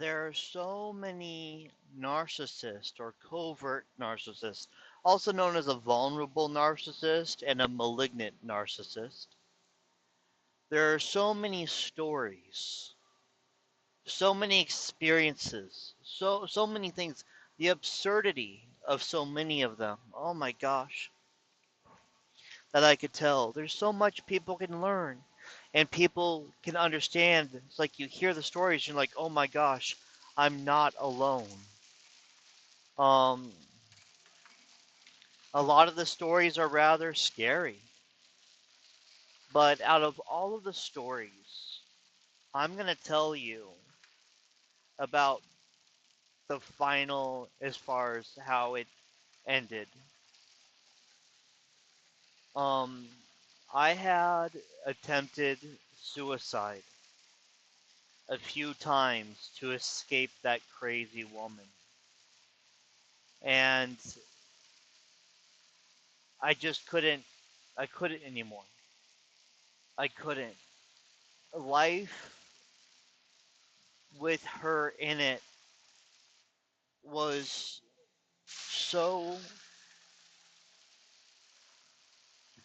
There are so many narcissists or covert narcissists, also known as a vulnerable narcissist and a malignant narcissist. There are so many stories, so many experiences, so many things, the absurdity of so many of them. Oh my gosh, that I could tell. There's so much people can learn and people can understand. It's like you hear the stories, you're like, oh my gosh, I'm not alone. Um, a lot of the stories are rather scary, but out of all of the stories, I'm gonna tell you about the final as far as how it ended. Um, I had attempted suicide a few times to escape that crazy woman. And I just I couldn't anymore. I couldn't. Life with her in it was so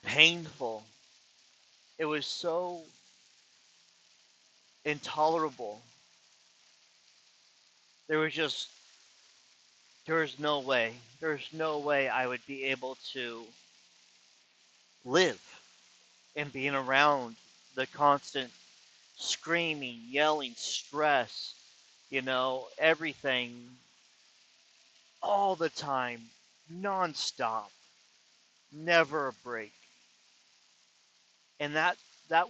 painful. It was so intolerable. There was just, there was no way. There's no way I would be able to live and being around the constant screaming, yelling, stress, everything all the time, nonstop, never a break. And that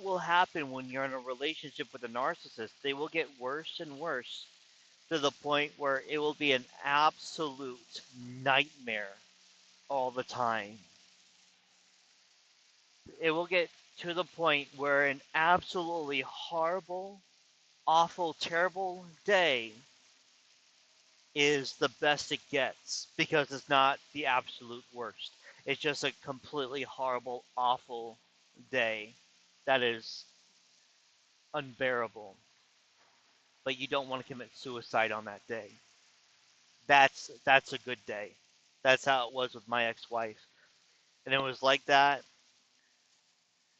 will happen when you're in a relationship with a narcissist. They will get worse and worse to the point where it will be an absolute nightmare all the time. It will get to the point where an absolutely horrible, awful, terrible day is the best it gets because it's not the absolute worst. It's just a completely horrible, awful day that is unbearable. But you don't want to commit suicide on that day. That's a good day. That's how it was with my ex-wife. And it was like that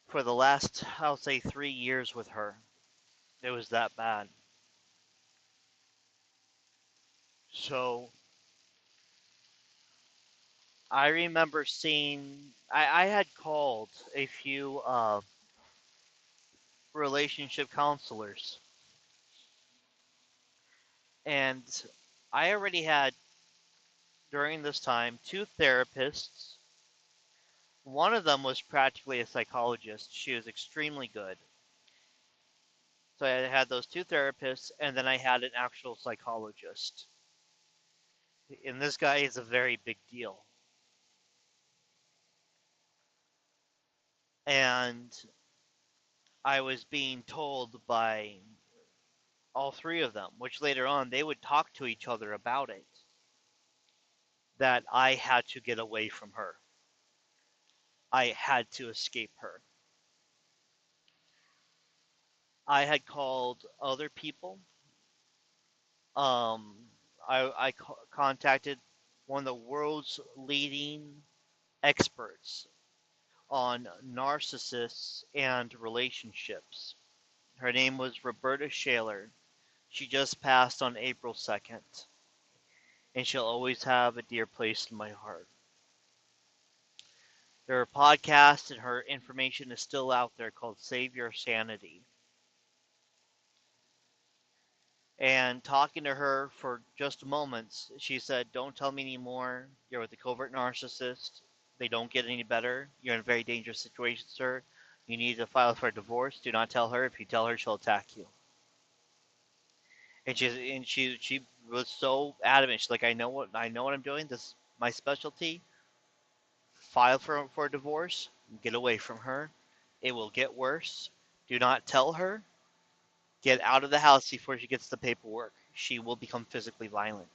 for the last, I'll say, 3 years with her. It was that bad. So I remember I had called a few relationship counselors, and I already had, during this time, two therapists. One of them was practically a psychologist. She was extremely good. So I had those two therapists, and then I had an actual psychologist. And this guy is a very big deal. And I was being told by all three of them, which later on they would talk to each other about it, that I had to get away from her. I had to escape her. I had called other people. Um, I contacted one of the world's leading experts on narcissists and relationships. Her name was Roberta Shaler. She just passed on April 2nd, and she'll always have a dear place in my heart. There are podcasts, and her information is still out there called Save Your Sanity. And talking to her for just moments, she said, don't tell me anymore. You're with a covert narcissist. They don't get any better. You're in a very dangerous situation, sir. You need to file for a divorce. Do not tell her. If you tell her, she'll attack you. And she was so adamant. She's like, I know what I'm doing. This is my specialty. File for a divorce. Get away from her. It will get worse. Do not tell her. Get out of the house before she gets the paperwork. She will become physically violent.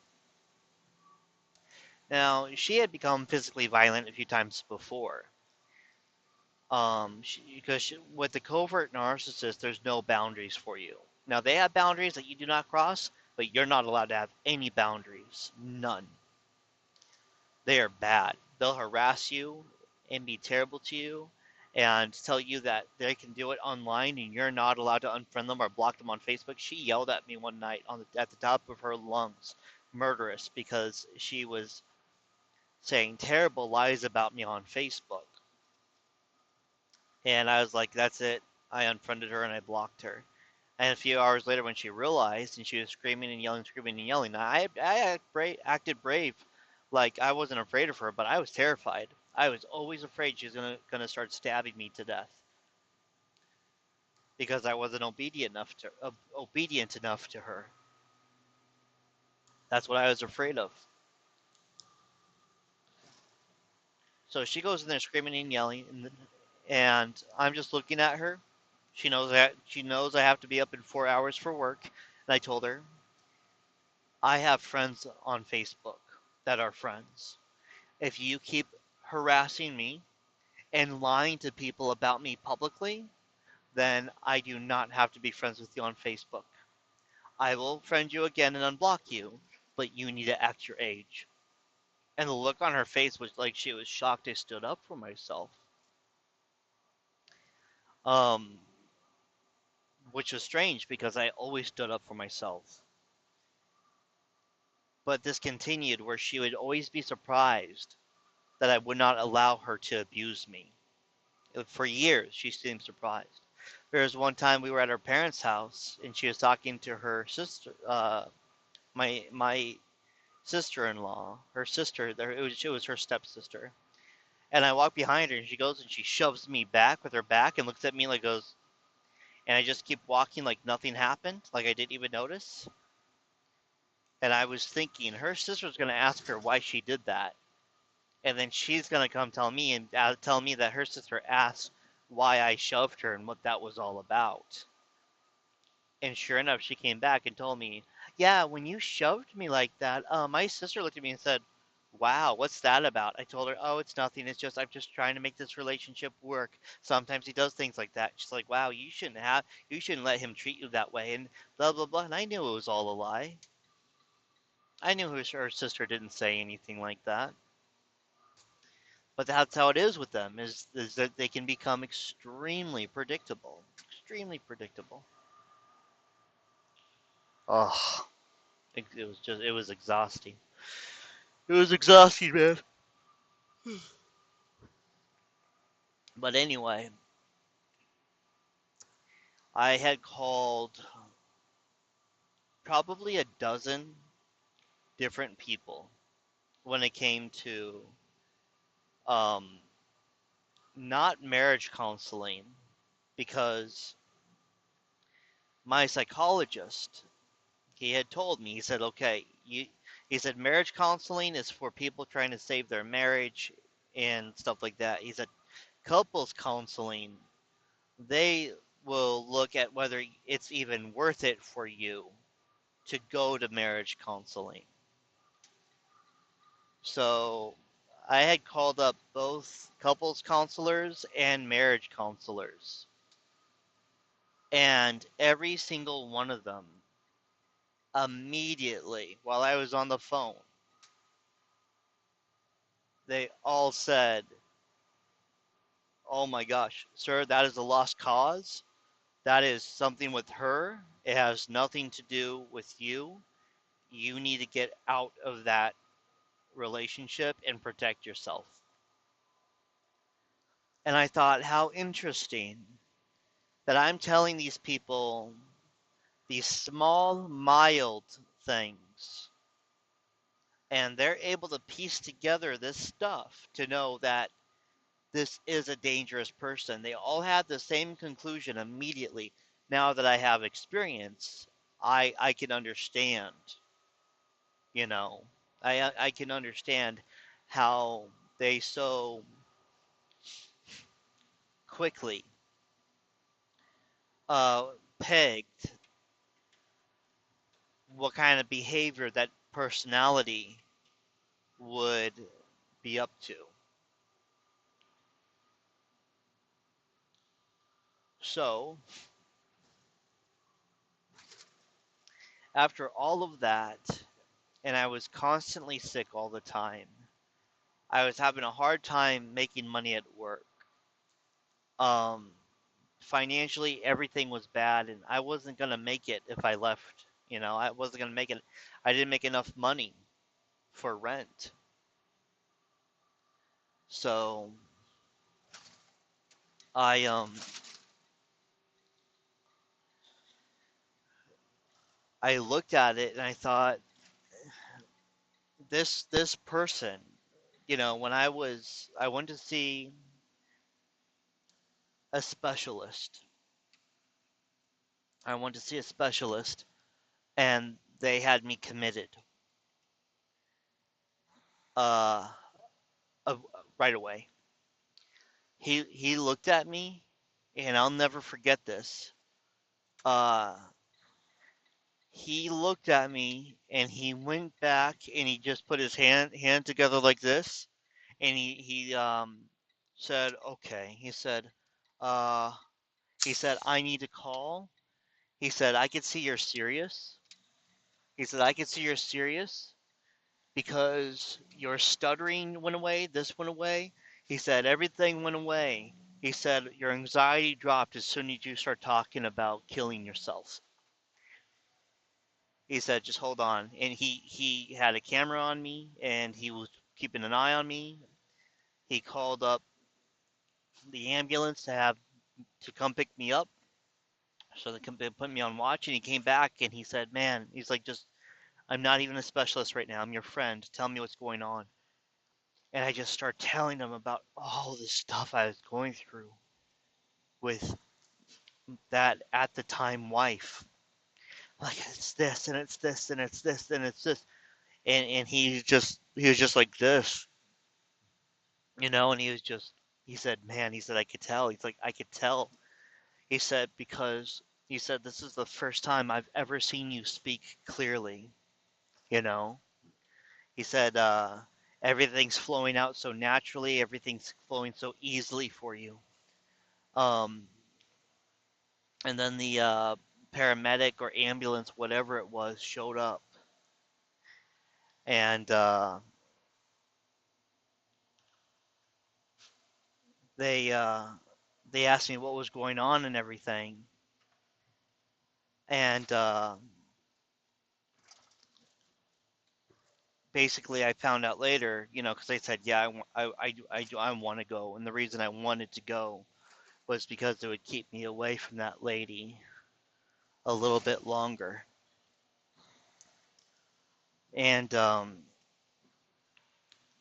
Now, she had become physically violent a few times before. With the covert narcissist, there's no boundaries for you. Now, they have boundaries that you do not cross, but you're not allowed to have any boundaries. None. They are bad. They'll harass you and be terrible to you and tell you that they can do it online and you're not allowed to unfriend them or block them on Facebook. She yelled at me one night at the top of her lungs, murderous, because she was saying terrible lies about me on Facebook. And I was like, that's it. I unfriended her and I blocked her. And a few hours later, when she realized and she was screaming and yelling, acted brave. Like I wasn't afraid of her, but I was terrified. I was always afraid she was gonna start stabbing me to death because I wasn't obedient enough to her. That's what I was afraid of. So she goes in there screaming and yelling, and I'm just looking at her. She knows I have to be up in 4 hours for work, and I told her I have friends on Facebook that are friends. If you keep harassing me and lying to people about me publicly, then I do not have to be friends with you on Facebook. I will friend you again and unblock you, but you need to act your age. And the look on her face was like she was shocked I stood up for myself. Um, which was strange because I always stood up for myself. But this continued where she would always be surprised that I would not allow her to abuse me. For years, she seemed surprised. There was one time we were at her parents' house, and she was talking to her sister, my sister-in-law, her sister. It was her stepsister. And I walk behind her, and she goes and she shoves me back with her back and looks at me like goes, and I just keep walking like nothing happened, like I didn't even notice. And I was thinking her sister's gonna ask her why she did that, and then she's gonna come tell me and tell me that her sister asked why I shoved her and what that was all about. And sure enough, she came back and told me, "Yeah, when you shoved me like that, my sister looked at me and said, 'Wow, what's that about?'" I told her, "Oh, it's nothing. It's just I'm just trying to make this relationship work. Sometimes he does things like that." She's like, "Wow, you shouldn't let him treat you that way," and blah blah blah. And I knew it was all a lie. I knew her sister didn't say anything like that. But that's how it is with them, is that they can become extremely predictable. Extremely predictable. Oh, it was exhausting. It was exhausting, man. But anyway, I had called probably a dozen different people when it came to um, not marriage counseling because my psychologist, he had told me, he said, okay, he said marriage counseling is for people trying to save their marriage and stuff like that. He said couples counseling, they will look at whether it's even worth it for you to go to marriage counseling. So I had called up both couples counselors and marriage counselors. And every single one of them, immediately while I was on the phone, they all said, "Oh my gosh, sir, that is a lost cause. That is something with her. It has nothing to do with you. You need to get out of that relationship and protect yourself." And I thought, how interesting that I'm telling these people these small, mild things, and they're able to piece together this stuff to know that this is a dangerous person. They all had the same conclusion immediately. Now that I have experience, I can understand, you know. I can understand how they so quickly uh, pegged what kind of behavior that personality would be up to. So, After all of that, and I was constantly sick all the time, I was having a hard time making money at work. Um, Financially, everything was bad, and I wasn't gonna make it if I left. I wasn't gonna make it. I didn't make enough money for rent. So I um I looked at it and I thought this person, when I went to see a specialist. I went to see a specialist and they had me committed uh, uh right away. He looked at me and I'll never forget this. Uh he looked at me and he went back and he just put his hand together like this and he said, "Okay." Uh he said, "I need to call." He said, "I can see you're serious." He said, "I can see you're serious because your stuttering went away, this went away." He said, "Everything went away." He said, "Your anxiety dropped as soon as you start talking about killing yourself." He said, "Just hold on." And he had a camera on me and he was keeping an eye on me. He called up the ambulance to come pick me up. So they put me on watch and he came back and he said, "Man," he's like, "just I'm not even a specialist right now. I'm your friend. Tell me what's going on." And I just start telling him about all the stuff I was going through with that at the time wife. Like it's this and it's this and it's this and it's this. And he was just like this, and he said, "Man," he said, "I could tell." He's like, "I could tell." He said, "Because," he said, "this is the first time I've ever seen you speak clearly, you know?" He said, "Everything's flowing out so naturally, everything's flowing so easily for you." Um, and then the paramedic or ambulance, whatever it was, showed up, and they uh, they asked me what was going on and everything, and basically I found out later, because they said, "Yeah, I want to go," and the reason I wanted to go was because it would keep me away from that lady a little bit longer. And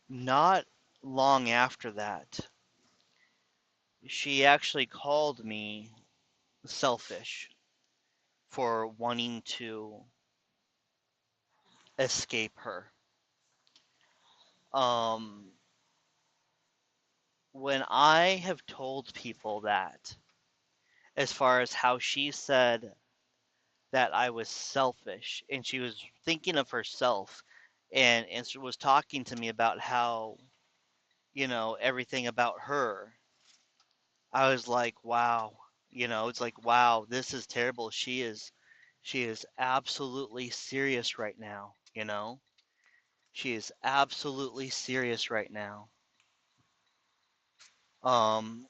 not long after that, she actually called me selfish for wanting to escape her. Um, when I have told people that, as far as how she said that I was selfish and she was thinking of herself and was talking to me about how, everything about her, I was like, wow, it's like, wow, this is terrible. She is absolutely serious right now, She is absolutely serious right now. Um,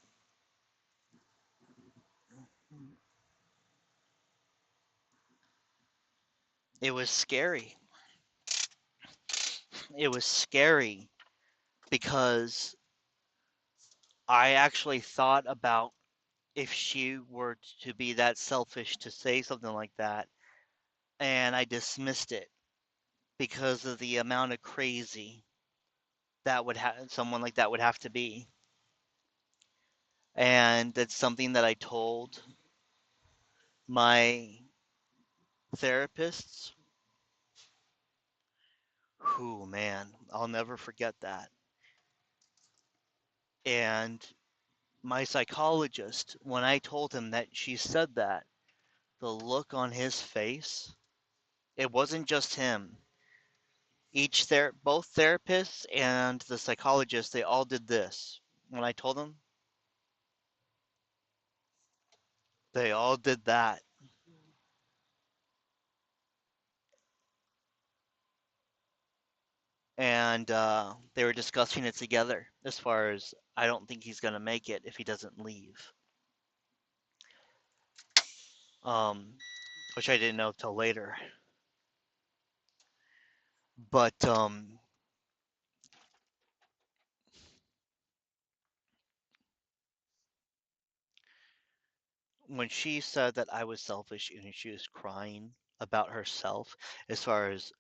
it was scary. It was scary because I actually thought about if she were to be that selfish to say something like that, and I dismissed it because of the amount of crazy that someone like that would have to be. And that's something that I told my therapists. Whew, man, I'll never forget that. And my psychologist, when I told him that she said that, the look on his face, it wasn't just him. Both therapists and the psychologist, they all did this. When I told them, they all did that. and they were discussing it together as far as I don't think he's going to make it if he doesn't leave. Which I didn't know till later. But when she said that I was selfish and she was crying about herself, as far as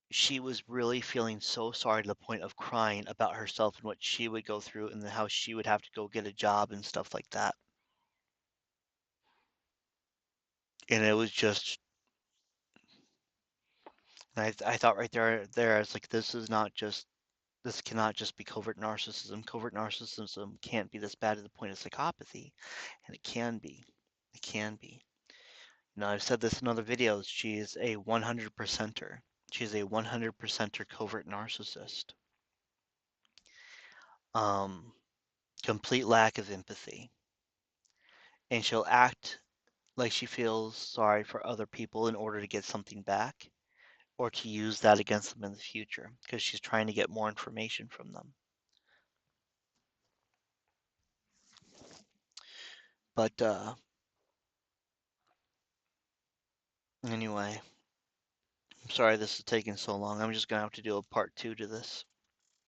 she was really feeling so sorry to the point of crying about herself and what she would go through and how she would have to go get a job and stuff like that. And it was just, I thought right there, it's like, this cannot just be covert narcissism. Covert narcissism can't be this bad to the point of psychopathy. And it can be. It can be. Now, I've said this in other videos. She is a 100%er. She's a 100%er covert narcissist. Um, Complete lack of empathy. And she'll act like she feels sorry for other people in order to get something back or to use that against them in the future because she's trying to get more information from them. But anyway, I'm sorry this is taking so long. I'm just going to have to do a part 2 to this.